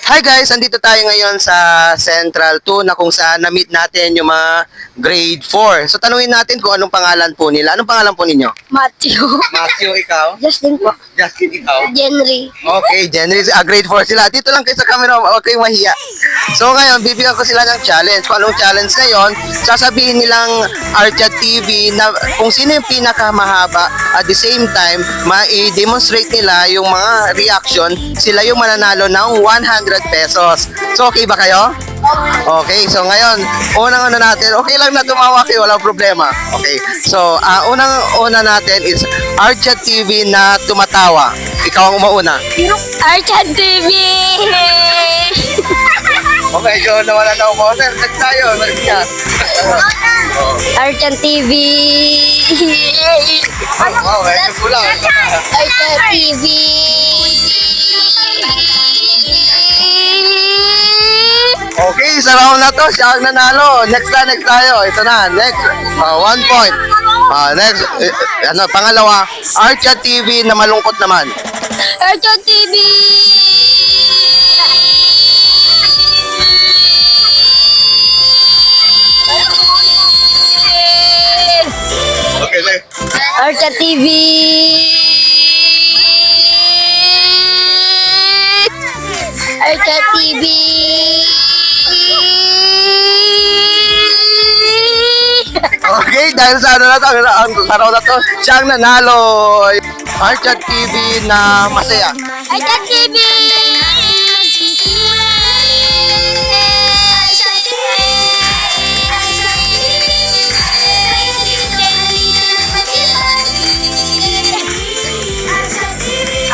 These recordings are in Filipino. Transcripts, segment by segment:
Hi guys, andito tayo ngayon sa Central 2 na kung saan na-meet natin yung mga grade 4. So tanungin natin kung anong pangalan po nila. Anong pangalan po ninyo? Matthew. Matthew, ikaw? Justin po. Justin, ikaw? Henry. Okay, Jenry, grade 4 sila. Dito lang kayo sa camera, huwag kayong mahiya. So ngayon, bibigyan ko sila ng challenge. Kung anong challenge ngayon, sasabihin nilang Archat TV na kung sino yung pinakamahaba at the same time, ma-demonstrate nila yung mga reaction, sila yung mananalo ng 100 pesos. So okay ba kayo? Okay, so ngayon, unang-una natin, okay lang na tumawa kayo, walang problema. Okay, so unang-una natin is Archat TV na tumatawa. Ikaw ang umauna. Archat TV! Okay, so nawala na ako. Next tayo, next ka. Archat TV! Okay, kulang. Archat TV! Okay, sa round na to, siya ang nanalo. Next tayo. Ito na, next. 1 point. Next, pangalawa, Archat TV na malungkot naman. Archat TV! Okay, next. Archat TV! Archat TV! Okay, dahil sa ano na to, sa round na to, siya ang nanalo. Archat TV na masaya. Archat TV!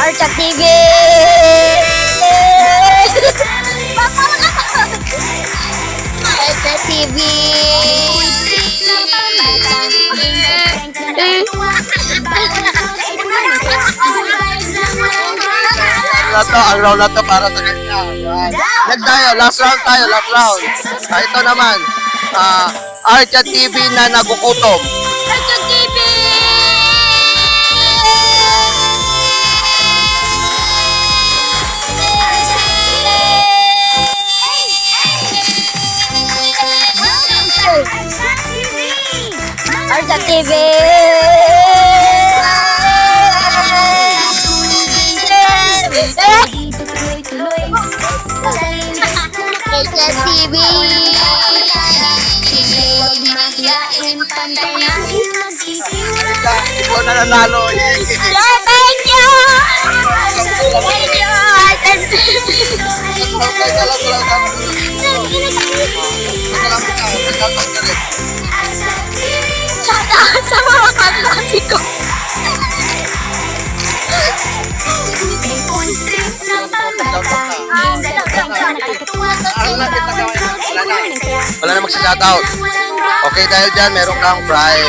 Archat TV! Archat TV! Ang round na to para sa kanya. Next tayo, last round. Ito naman, Archat TV na nagugutom. Archat TV! Archat TV! Archat TV! Ikaw na nanalo. Thank you! Thank you, Archat Shoutout sa mga kaklase ko. Wala na magsa-shoutout. Okay, dahil dyan, meron kang prize.